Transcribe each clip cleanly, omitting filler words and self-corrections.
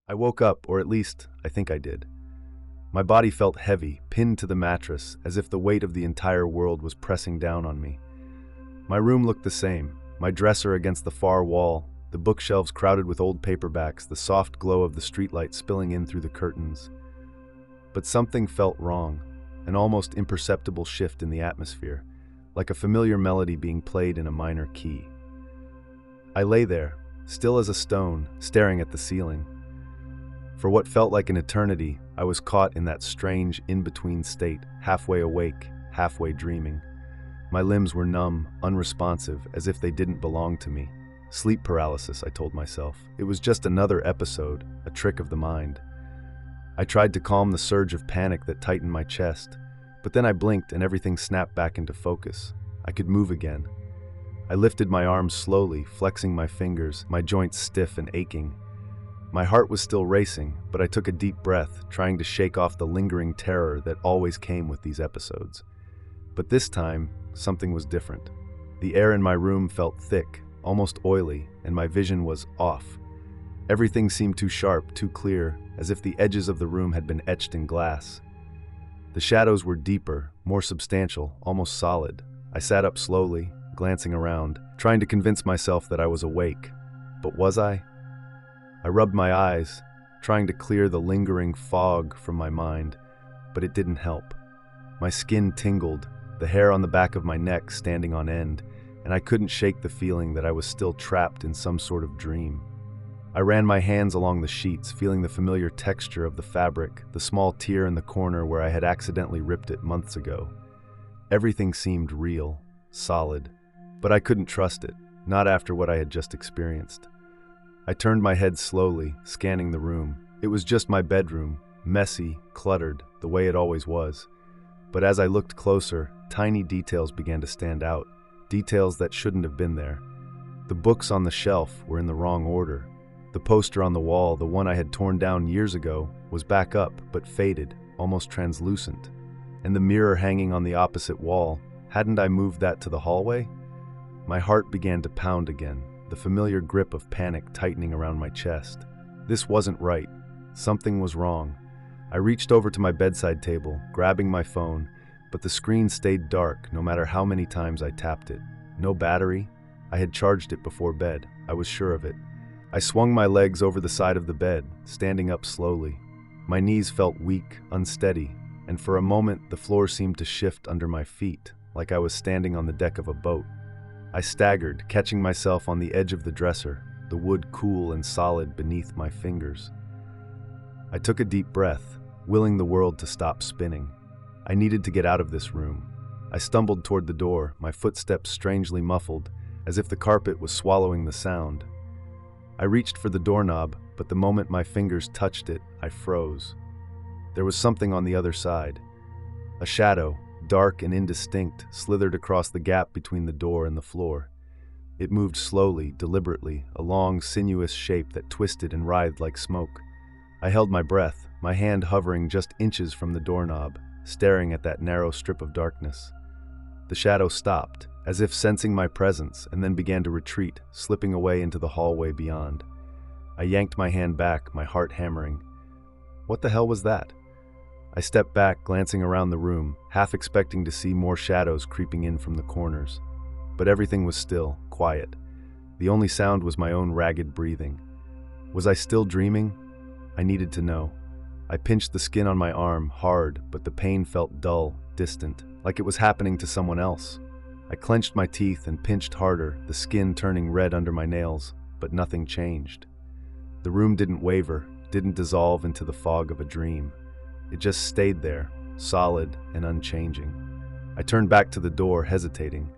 I woke up, or at least, I think I did. My body felt heavy, pinned to the mattress, as if the weight of the entire world was pressing down on me. My room looked the same, my dresser against the far wall, the bookshelves crowded with old paperbacks, the soft glow of the streetlight spilling in through the curtains. But something felt wrong, an almost imperceptible shift in the atmosphere, like a familiar melody being played in a minor key. I lay there, still as a stone, staring at the ceiling. For what felt like an eternity, I was caught in that strange in-between state, halfway awake, halfway dreaming. My limbs were numb, unresponsive, as if they didn't belong to me. Sleep paralysis, I told myself. It was just another episode, a trick of the mind. I tried to calm the surge of panic that tightened my chest, but then I blinked and everything snapped back into focus. I could move again. I lifted my arms slowly, flexing my fingers, my joints stiff and aching. My heart was still racing, but I took a deep breath, trying to shake off the lingering terror that always came with these episodes. But this time, something was different. The air in my room felt thick, almost oily, and my vision was off. Everything seemed too sharp, too clear, as if the edges of the room had been etched in glass. The shadows were deeper, more substantial, almost solid. I sat up slowly, glancing around, trying to convince myself that I was awake. But was I? I rubbed my eyes, trying to clear the lingering fog from my mind, but it didn't help. My skin tingled, the hair on the back of my neck standing on end, and I couldn't shake the feeling that I was still trapped in some sort of dream. I ran my hands along the sheets, feeling the familiar texture of the fabric, the small tear in the corner where I had accidentally ripped it months ago. Everything seemed real, solid, but I couldn't trust it, not after what I had just experienced. I turned my head slowly, scanning the room. It was just my bedroom, messy, cluttered, the way it always was. But as I looked closer, tiny details began to stand out, details that shouldn't have been there. The books on the shelf were in the wrong order. The poster on the wall, the one I had torn down years ago, was back up, but faded, almost translucent. And the mirror hanging on the opposite wall, hadn't I moved that to the hallway? My heart began to pound again, the familiar grip of panic tightening around my chest. This wasn't right. Something was wrong. I reached over to my bedside table, grabbing my phone, but the screen stayed dark no matter how many times I tapped it. No battery. I had charged it before bed. I was sure of it. I swung my legs over the side of the bed, standing up slowly. My knees felt weak, unsteady, and for a moment the floor seemed to shift under my feet, like I was standing on the deck of a boat. I staggered, catching myself on the edge of the dresser, the wood cool and solid beneath my fingers. I took a deep breath, willing the world to stop spinning. I needed to get out of this room. I stumbled toward the door, my footsteps strangely muffled, as if the carpet was swallowing the sound. I reached for the doorknob, but the moment my fingers touched it, I froze. There was something on the other side. A shadow, dark and indistinct, slithered across the gap between the door and the floor. It moved slowly, deliberately, a long, sinuous shape that twisted and writhed like smoke. I held my breath, my hand hovering just inches from the doorknob, staring at that narrow strip of darkness. The shadow stopped, as if sensing my presence, and then began to retreat, slipping away into the hallway beyond. I yanked my hand back, my heart hammering. What the hell was that? I stepped back, glancing around the room, half expecting to see more shadows creeping in from the corners. But everything was still, quiet. The only sound was my own ragged breathing. Was I still dreaming? I needed to know. I pinched the skin on my arm, hard, but the pain felt dull, distant, like it was happening to someone else. I clenched my teeth and pinched harder, the skin turning red under my nails, but nothing changed. The room didn't waver, didn't dissolve into the fog of a dream. It just stayed there, solid and unchanging. I turned back to the door, hesitating.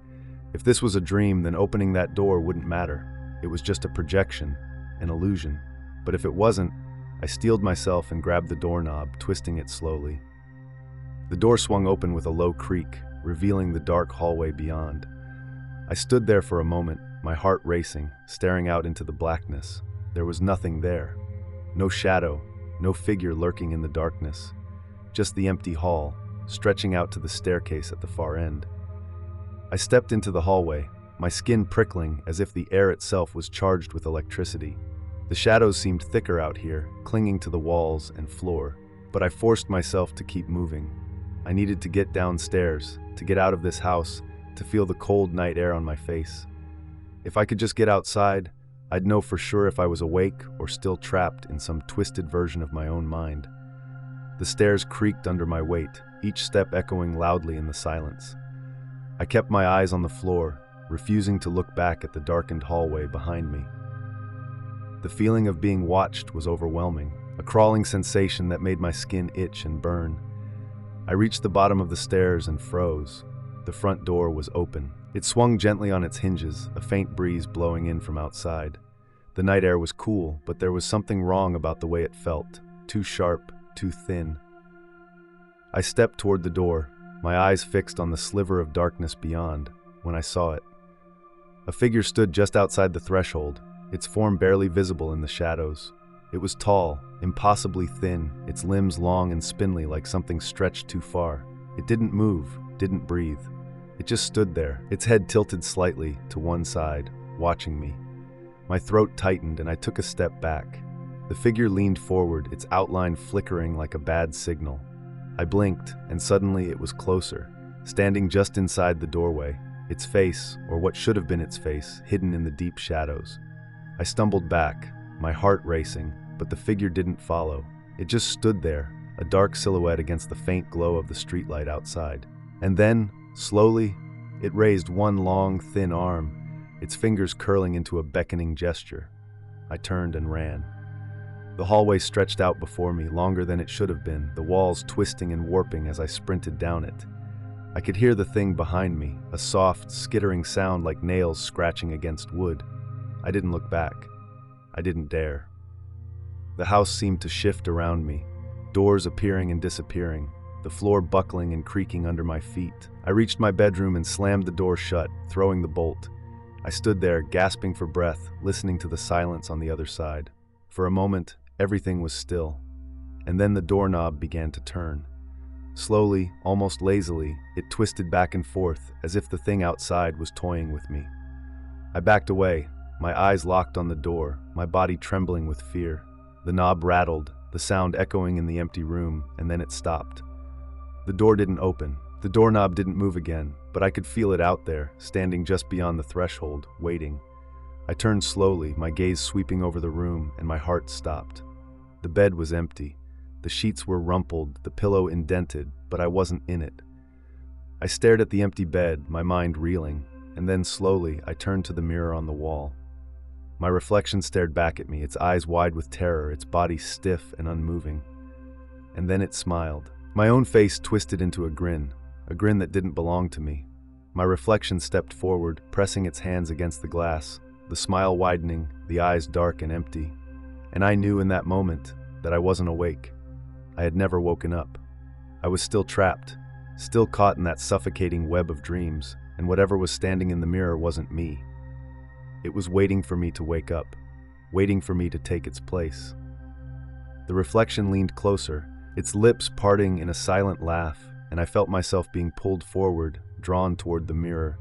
If this was a dream, then opening that door wouldn't matter. It was just a projection, an illusion. But if it wasn't, I steeled myself and grabbed the doorknob, twisting it slowly. The door swung open with a low creak, revealing the dark hallway beyond. I stood there for a moment, my heart racing, staring out into the blackness. There was nothing there. No shadow, no figure lurking in the darkness. Just the empty hall, stretching out to the staircase at the far end. I stepped into the hallway, my skin prickling as if the air itself was charged with electricity. The shadows seemed thicker out here, clinging to the walls and floor, but I forced myself to keep moving. I needed to get downstairs, to get out of this house, to feel the cold night air on my face. If I could just get outside, I'd know for sure if I was awake or still trapped in some twisted version of my own mind. The stairs creaked under my weight, each step echoing loudly in the silence. I kept my eyes on the floor, refusing to look back at the darkened hallway behind me. The feeling of being watched was overwhelming, a crawling sensation that made my skin itch and burn. I reached the bottom of the stairs and froze. The front door was open. It swung gently on its hinges, a faint breeze blowing in from outside. The night air was cool, but there was something wrong about the way it felt. Too sharp, too thin. I stepped toward the door, my eyes fixed on the sliver of darkness beyond, when I saw it. A figure stood just outside the threshold, its form barely visible in the shadows. It was tall, impossibly thin, its limbs long and spindly like something stretched too far. It didn't move, didn't breathe. It just stood there, its head tilted slightly to one side, watching me. My throat tightened and I took a step back. The figure leaned forward, its outline flickering like a bad signal. I blinked, and suddenly it was closer, standing just inside the doorway, its face, or what should have been its face, hidden in the deep shadows. I stumbled back, my heart racing, but the figure didn't follow. It just stood there, a dark silhouette against the faint glow of the streetlight outside. And then, slowly, it raised one long, thin arm, its fingers curling into a beckoning gesture. I turned and ran. The hallway stretched out before me, longer than it should have been, the walls twisting and warping as I sprinted down it. I could hear the thing behind me, a soft, skittering sound like nails scratching against wood. I didn't look back. I didn't dare. The house seemed to shift around me, doors appearing and disappearing, the floor buckling and creaking under my feet. I reached my bedroom and slammed the door shut, throwing the bolt. I stood there, gasping for breath, listening to the silence on the other side. For a moment, everything was still, and then the doorknob began to turn. Slowly, almost lazily, it twisted back and forth, as if the thing outside was toying with me. I backed away, my eyes locked on the door, my body trembling with fear. The knob rattled, the sound echoing in the empty room, and then it stopped. The door didn't open, the doorknob didn't move again, but I could feel it out there, standing just beyond the threshold, waiting. I turned slowly, my gaze sweeping over the room, and my heart stopped. The bed was empty. The sheets were rumpled, the pillow indented, but I wasn't in it. I stared at the empty bed, my mind reeling, and then slowly I turned to the mirror on the wall. My reflection stared back at me, its eyes wide with terror, its body stiff and unmoving. And then it smiled. My own face twisted into a grin that didn't belong to me. My reflection stepped forward, pressing its hands against the glass, the smile widening, the eyes dark and empty. And I knew in that moment that I wasn't awake. I had never woken up. I was still trapped, still caught in that suffocating web of dreams, and whatever was standing in the mirror wasn't me. It was waiting for me to wake up, waiting for me to take its place. The reflection leaned closer, its lips parting in a silent laugh, and I felt myself being pulled forward, drawn toward the mirror,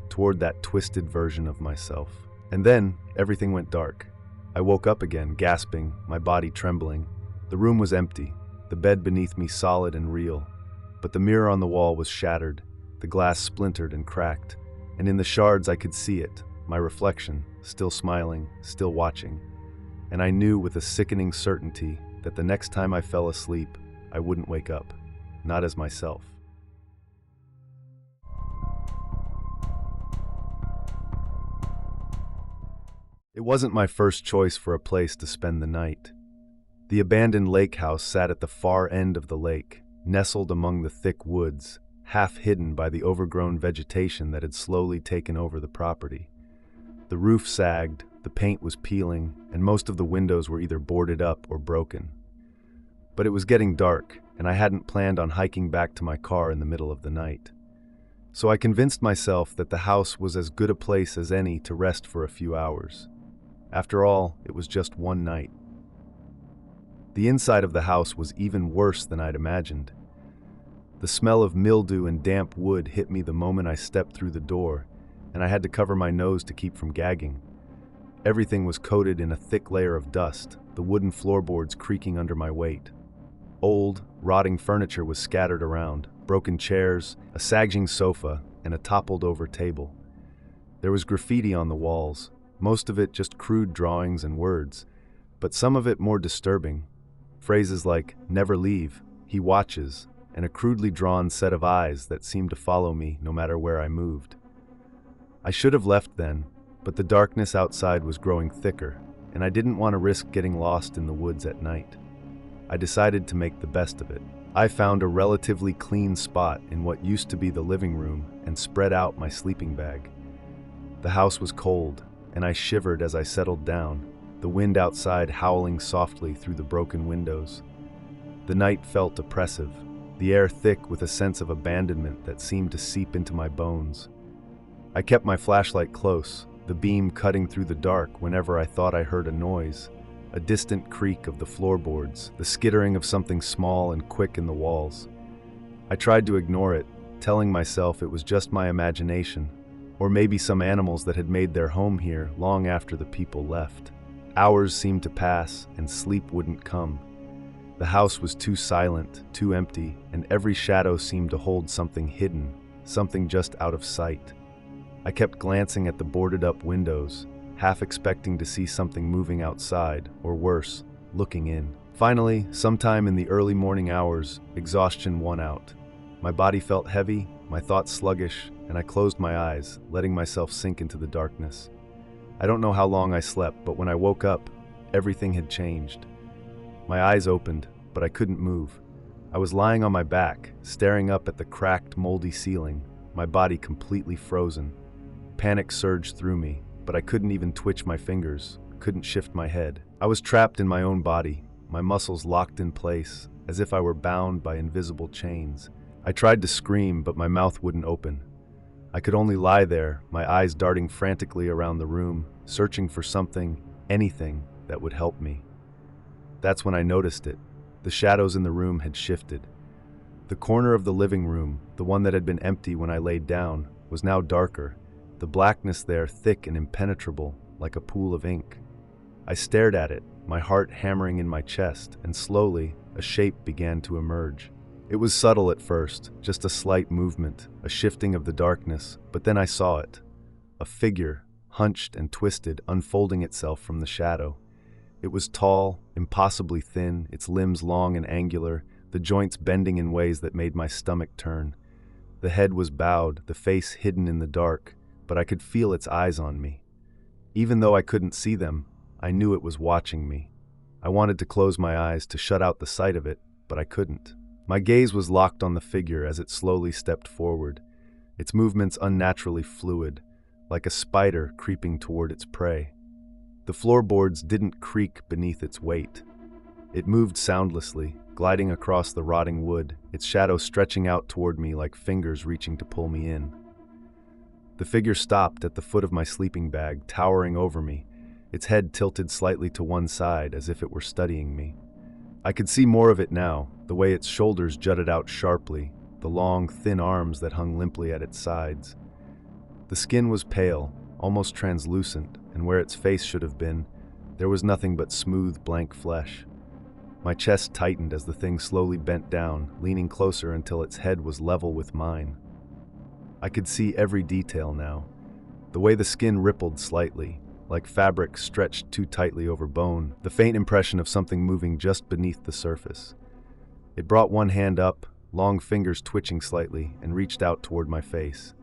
toward that twisted version of myself. And then, everything went dark. I woke up again, gasping, my body trembling. The room was empty, the bed beneath me solid and real, but the mirror on the wall was shattered, the glass splintered and cracked, and in the shards I could see it, my reflection, still smiling, still watching. And I knew with a sickening certainty that the next time I fell asleep, I wouldn't wake up, not as myself. It wasn't my first choice for a place to spend the night. The abandoned lake house sat at the far end of the lake, nestled among the thick woods, half hidden by the overgrown vegetation that had slowly taken over the property. The roof sagged, the paint was peeling, and most of the windows were either boarded up or broken. But it was getting dark, and I hadn't planned on hiking back to my car in the middle of the night. So I convinced myself that the house was as good a place as any to rest for a few hours. After all, it was just one night. The inside of the house was even worse than I'd imagined. The smell of mildew and damp wood hit me the moment I stepped through the door, and I had to cover my nose to keep from gagging. Everything was coated in a thick layer of dust, the wooden floorboards creaking under my weight. Old, rotting furniture was scattered around, broken chairs, a sagging sofa, and a toppled-over table. There was graffiti on the walls, most of it just crude drawings and words, but some of it more disturbing. Phrases like, "never leave," "he watches," and a crudely drawn set of eyes that seemed to follow me no matter where I moved. I should have left then, but the darkness outside was growing thicker, and I didn't want to risk getting lost in the woods at night. I decided to make the best of it. I found a relatively clean spot in what used to be the living room and spread out my sleeping bag. The house was cold, and I shivered as I settled down, the wind outside howling softly through the broken windows. The night felt oppressive, the air thick with a sense of abandonment that seemed to seep into my bones. I kept my flashlight close, the beam cutting through the dark whenever I thought I heard a noise, a distant creak of the floorboards, the skittering of something small and quick in the walls. I tried to ignore it, telling myself it was just my imagination, or maybe some animals that had made their home here long after the people left. Hours seemed to pass, and sleep wouldn't come. The house was too silent, too empty, and every shadow seemed to hold something hidden, something just out of sight. I kept glancing at the boarded-up windows, half expecting to see something moving outside, or worse, looking in. Finally, sometime in the early morning hours, exhaustion won out. My body felt heavy, my thoughts sluggish, and I closed my eyes, letting myself sink into the darkness. I don't know how long I slept, but when I woke up, everything had changed. My eyes opened, but I couldn't move. I was lying on my back, staring up at the cracked, moldy ceiling, my body completely frozen. Panic surged through me, but I couldn't even twitch my fingers, couldn't shift my head. I was trapped in my own body, my muscles locked in place, as if I were bound by invisible chains. I tried to scream, but my mouth wouldn't open. I could only lie there, my eyes darting frantically around the room, searching for something, anything, that would help me. That's when I noticed it. The shadows in the room had shifted. The corner of the living room, the one that had been empty when I laid down, was now darker, the blackness there thick and impenetrable, like a pool of ink. I stared at it, my heart hammering in my chest, and slowly, a shape began to emerge. It was subtle at first, just a slight movement, a shifting of the darkness, but then I saw it. A figure, hunched and twisted, unfolding itself from the shadow. It was tall, impossibly thin, its limbs long and angular, the joints bending in ways that made my stomach turn. The head was bowed, the face hidden in the dark, but I could feel its eyes on me. Even though I couldn't see them, I knew it was watching me. I wanted to close my eyes to shut out the sight of it, but I couldn't. My gaze was locked on the figure as it slowly stepped forward, its movements unnaturally fluid, like a spider creeping toward its prey. The floorboards didn't creak beneath its weight. It moved soundlessly, gliding across the rotting wood, its shadow stretching out toward me like fingers reaching to pull me in. The figure stopped at the foot of my sleeping bag, towering over me, its head tilted slightly to one side as if it were studying me. I could see more of it now, the way its shoulders jutted out sharply, the long, thin arms that hung limply at its sides. The skin was pale, almost translucent, and where its face should have been, there was nothing but smooth, blank flesh. My chest tightened as the thing slowly bent down, leaning closer until its head was level with mine. I could see every detail now. The way the skin rippled slightly, like fabric stretched too tightly over bone, the faint impression of something moving just beneath the surface. It brought one hand up, long fingers twitching slightly, and reached out toward my face.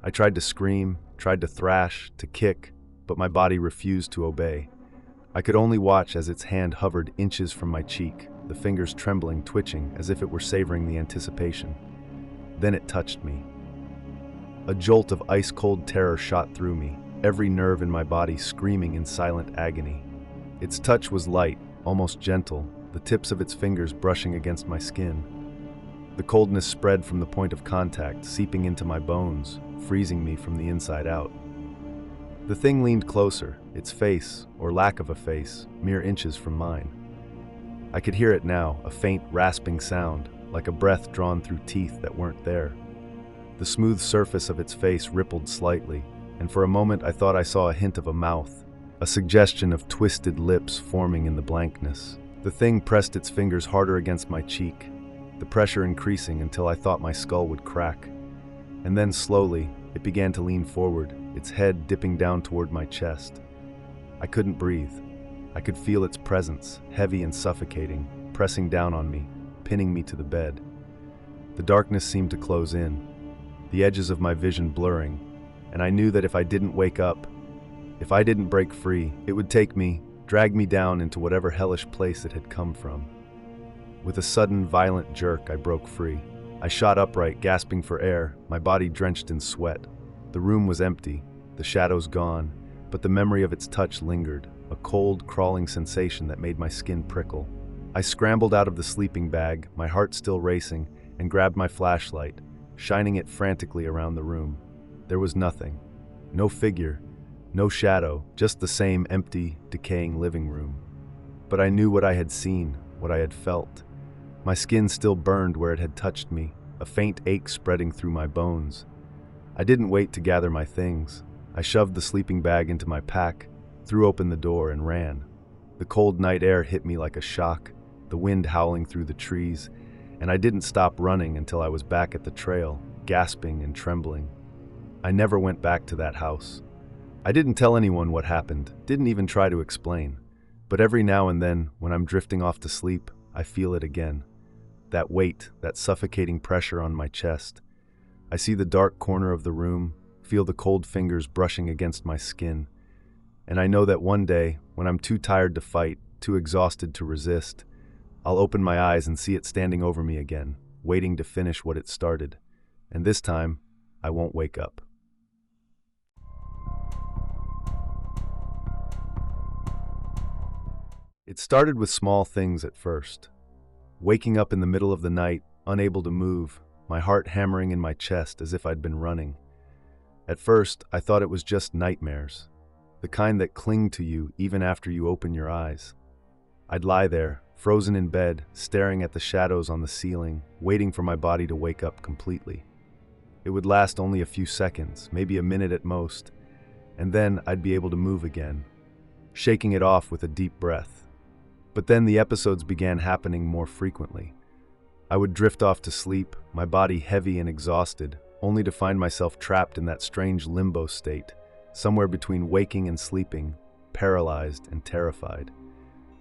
I tried to scream, tried to thrash, to kick, but my body refused to obey. I could only watch as its hand hovered inches from my cheek, the fingers trembling, twitching, as if it were savoring the anticipation. Then it touched me. A jolt of ice-cold terror shot through me, every nerve in my body screaming in silent agony. Its touch was light, almost gentle, the tips of its fingers brushing against my skin. The coldness spread from the point of contact, seeping into my bones, freezing me from the inside out. The thing leaned closer, its face, or lack of a face, mere inches from mine. I could hear it now, a faint, rasping sound, like a breath drawn through teeth that weren't there. The smooth surface of its face rippled slightly, and for a moment I thought I saw a hint of a mouth, a suggestion of twisted lips forming in the blankness. The thing pressed its fingers harder against my cheek, the pressure increasing until I thought my skull would crack. And then slowly, it began to lean forward, its head dipping down toward my chest. I couldn't breathe. I could feel its presence, heavy and suffocating, pressing down on me, pinning me to the bed. The darkness seemed to close in, the edges of my vision blurring, and I knew that if I didn't wake up, if I didn't break free, it would take me, drag me down into whatever hellish place it had come from. With a sudden, violent jerk, I broke free. I shot upright, gasping for air, my body drenched in sweat. The room was empty, the shadows gone, but the memory of its touch lingered, a cold, crawling sensation that made my skin prickle. I scrambled out of the sleeping bag, my heart still racing, and grabbed my flashlight, shining it frantically around the room. There was nothing. No figure, no shadow, just the same empty, decaying living room. But I knew what I had seen, what I had felt. My skin still burned where it had touched me, a faint ache spreading through my bones. I didn't wait to gather my things. I shoved the sleeping bag into my pack, threw open the door, and ran. The cold night air hit me like a shock, the wind howling through the trees, and I didn't stop running until I was back at the trail, gasping and trembling. I never went back to that house. I didn't tell anyone what happened, didn't even try to explain. But every now and then, when I'm drifting off to sleep, I feel it again. That weight, that suffocating pressure on my chest. I see the dark corner of the room, feel the cold fingers brushing against my skin. And I know that one day, when I'm too tired to fight, too exhausted to resist, I'll open my eyes and see it standing over me again, waiting to finish what it started. And this time, I won't wake up. It started with small things at first. Waking up in the middle of the night, unable to move, my heart hammering in my chest as if I'd been running. At first, I thought it was just nightmares, the kind that cling to you even after you open your eyes. I'd lie there, frozen in bed, staring at the shadows on the ceiling, waiting for my body to wake up completely. It would last only a few seconds, maybe a minute at most, and then I'd be able to move again, shaking it off with a deep breath. But then the episodes began happening more frequently. I would drift off to sleep, my body heavy and exhausted, only to find myself trapped in that strange limbo state, somewhere between waking and sleeping, paralyzed and terrified.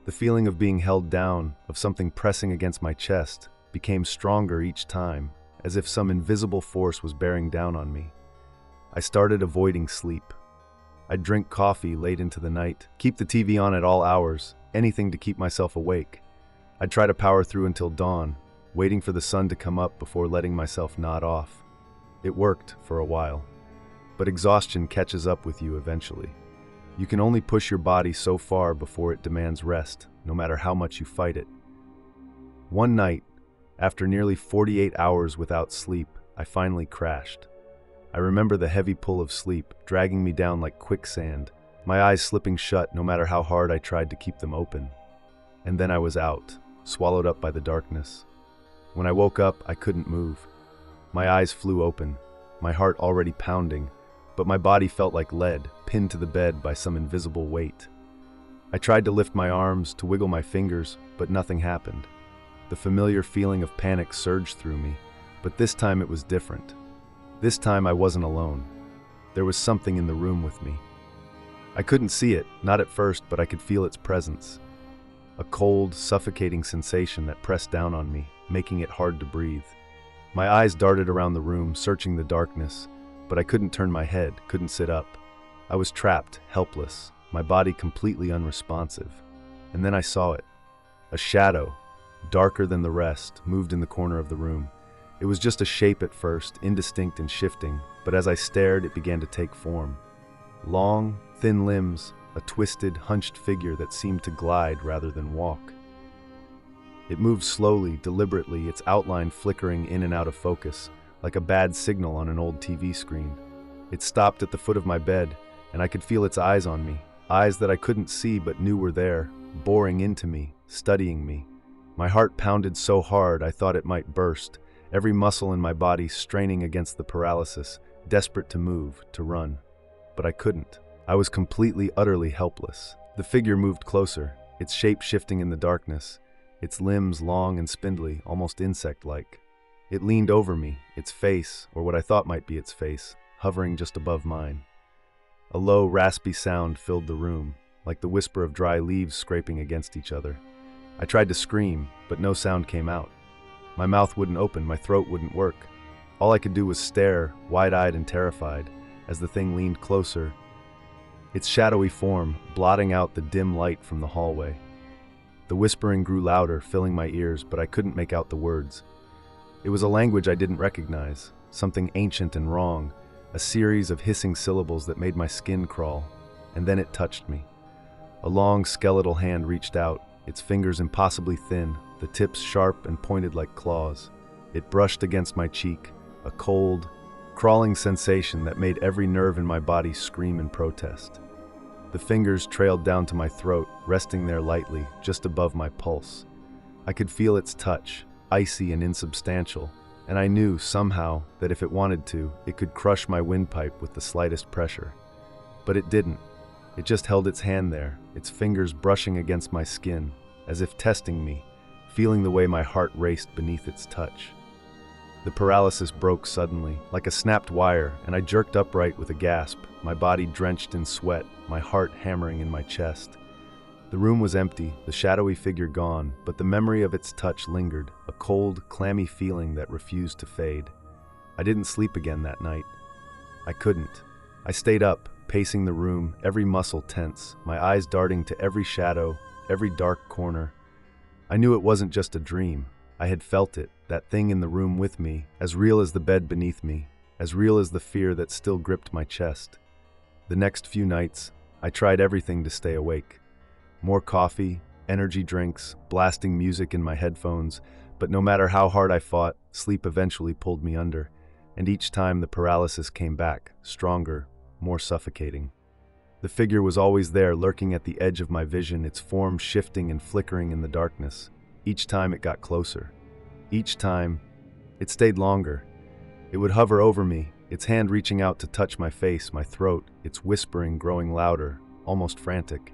The feeling of being held down, of something pressing against my chest, became stronger each time, as if some invisible force was bearing down on me. I started avoiding sleep. I'd drink coffee late into the night, keep the TV on at all hours, anything to keep myself awake. I'd try to power through until dawn, waiting for the sun to come up before letting myself nod off. It worked for a while, but exhaustion catches up with you eventually. You can only push your body so far before it demands rest, no matter how much you fight it. One night, after nearly 48 hours without sleep, I finally crashed. I remember the heavy pull of sleep, dragging me down like quicksand, my eyes slipping shut no matter how hard I tried to keep them open. And then I was out, swallowed up by the darkness. When I woke up, I couldn't move. My eyes flew open, my heart already pounding, but my body felt like lead, pinned to the bed by some invisible weight. I tried to lift my arms, to wiggle my fingers, but nothing happened. The familiar feeling of panic surged through me, but this time it was different. This time I wasn't alone. There was something in the room with me. I couldn't see it, not at first, but I could feel its presence. A cold, suffocating sensation that pressed down on me, making it hard to breathe. My eyes darted around the room, searching the darkness, but I couldn't turn my head, couldn't sit up. I was trapped, helpless, my body completely unresponsive. And then I saw it. A shadow, darker than the rest, moved in the corner of the room. It was just a shape at first, indistinct and shifting, but as I stared, it began to take form. Long, thin limbs, a twisted, hunched figure that seemed to glide rather than walk. It moved slowly, deliberately, its outline flickering in and out of focus, like a bad signal on an old TV screen. It stopped at the foot of my bed, and I could feel its eyes on me, eyes that I couldn't see but knew were there, boring into me, studying me. My heart pounded so hard I thought it might burst, every muscle in my body straining against the paralysis, desperate to move, to run. But I couldn't. I was completely, utterly helpless. The figure moved closer, its shape shifting in the darkness, its limbs long and spindly, almost insect-like. It leaned over me, its face, or what I thought might be its face, hovering just above mine. A low, raspy sound filled the room, like the whisper of dry leaves scraping against each other. I tried to scream, but no sound came out. My mouth wouldn't open, my throat wouldn't work. All I could do was stare, wide-eyed and terrified, as the thing leaned closer, its shadowy form blotting out the dim light from the hallway. The whispering grew louder, filling my ears, but I couldn't make out the words. It was a language I didn't recognize, something ancient and wrong, a series of hissing syllables that made my skin crawl, and then it touched me. A long skeletal hand reached out, its fingers impossibly thin, the tips sharp and pointed like claws. It brushed against my cheek, a cold, crawling sensation that made every nerve in my body scream in protest. The fingers trailed down to my throat, resting there lightly, just above my pulse. I could feel its touch, icy and insubstantial, and I knew, somehow, that if it wanted to, it could crush my windpipe with the slightest pressure. But it didn't. It just held its hand there, its fingers brushing against my skin, as if testing me, feeling the way my heart raced beneath its touch. The paralysis broke suddenly, like a snapped wire, and I jerked upright with a gasp, my body drenched in sweat, my heart hammering in my chest. The room was empty, the shadowy figure gone, but the memory of its touch lingered, a cold, clammy feeling that refused to fade. I didn't sleep again that night. I couldn't. I stayed up, pacing the room, every muscle tense, my eyes darting to every shadow, every dark corner. I knew it wasn't just a dream. I had felt it, that thing in the room with me, as real as the bed beneath me, as real as the fear that still gripped my chest. The next few nights, I tried everything to stay awake. More coffee, energy drinks, blasting music in my headphones, but no matter how hard I fought, sleep eventually pulled me under, and each time the paralysis came back, stronger, more suffocating. The figure was always there, lurking at the edge of my vision, its form shifting and flickering in the darkness. Each time it got closer. Each time, it stayed longer. It would hover over me, its hand reaching out to touch my face, my throat, its whispering growing louder, almost frantic.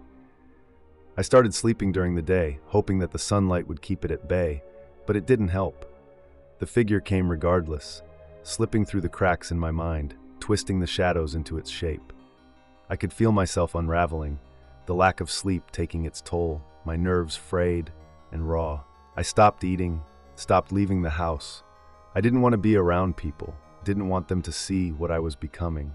I started sleeping during the day, hoping that the sunlight would keep it at bay, but it didn't help. The figure came regardless, slipping through the cracks in my mind, twisting the shadows into its shape. I could feel myself unraveling, the lack of sleep taking its toll, my nerves frayed and raw. I stopped eating, stopped leaving the house. I didn't want to be around people, didn't want them to see what I was becoming.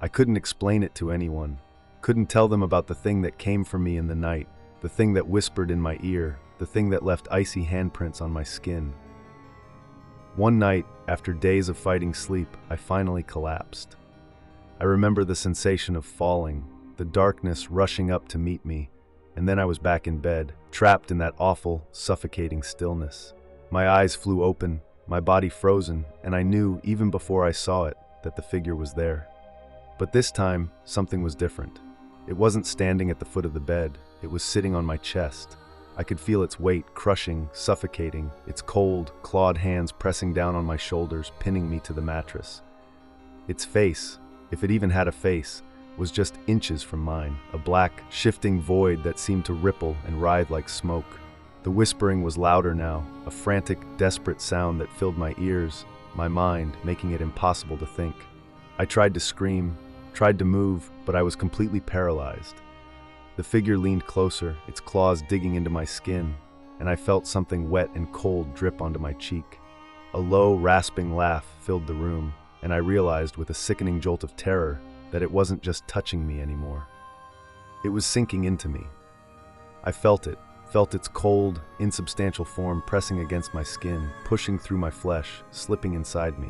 I couldn't explain it to anyone, couldn't tell them about the thing that came for me in the night, the thing that whispered in my ear, the thing that left icy handprints on my skin. One night, after days of fighting sleep, I finally collapsed. I remember the sensation of falling, the darkness rushing up to meet me, and then I was back in bed, trapped in that awful, suffocating stillness. My eyes flew open, my body frozen, and I knew, even before I saw it, that the figure was there. But this time, something was different. It wasn't standing at the foot of the bed, it was sitting on my chest. I could feel its weight, crushing, suffocating, its cold, clawed hands pressing down on my shoulders, pinning me to the mattress. Its face, if it even had a face, was just inches from mine, a black, shifting void that seemed to ripple and writhe like smoke. The whispering was louder now, a frantic, desperate sound that filled my ears, my mind, making it impossible to think. I tried to scream, tried to move, but I was completely paralyzed. The figure leaned closer, its claws digging into my skin, and I felt something wet and cold drip onto my cheek. A low, rasping laugh filled the room, and I realized with a sickening jolt of terror that it wasn't just touching me anymore. It was sinking into me. I felt its cold, insubstantial form pressing against my skin, pushing through my flesh, slipping inside me.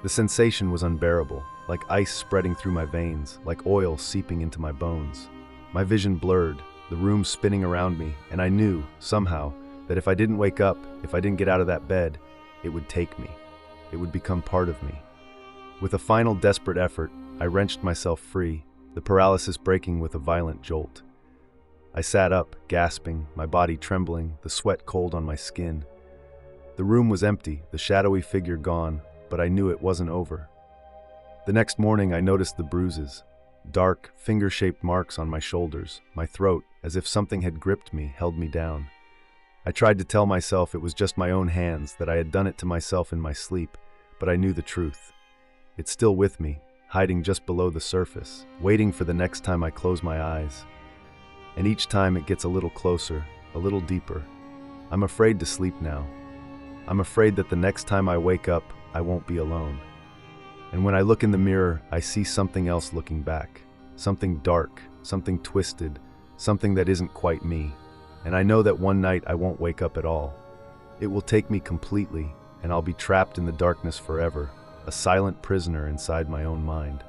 The sensation was unbearable, like ice spreading through my veins, like oil seeping into my bones. My vision blurred, the room spinning around me, and I knew, somehow, that if I didn't wake up, if I didn't get out of that bed, it would take me. It would become part of me. With a final desperate effort, I wrenched myself free, the paralysis breaking with a violent jolt. I sat up, gasping, my body trembling, the sweat cold on my skin. The room was empty, the shadowy figure gone, but I knew it wasn't over. The next morning I noticed the bruises. dark, finger-shaped marks on my shoulders, my throat, as if something had gripped me, held me down. I tried to tell myself it was just my own hands, that I had done it to myself in my sleep, but I knew the truth. It's still with me, hiding just below the surface, waiting for the next time I close my eyes. And each time it gets a little closer, a little deeper. I'm afraid to sleep now. I'm afraid that the next time I wake up, I won't be alone. And when I look in the mirror, I see something else looking back. Something dark, something twisted, something that isn't quite me. And I know that one night I won't wake up at all. It will take me completely, and I'll be trapped in the darkness forever, a silent prisoner inside my own mind.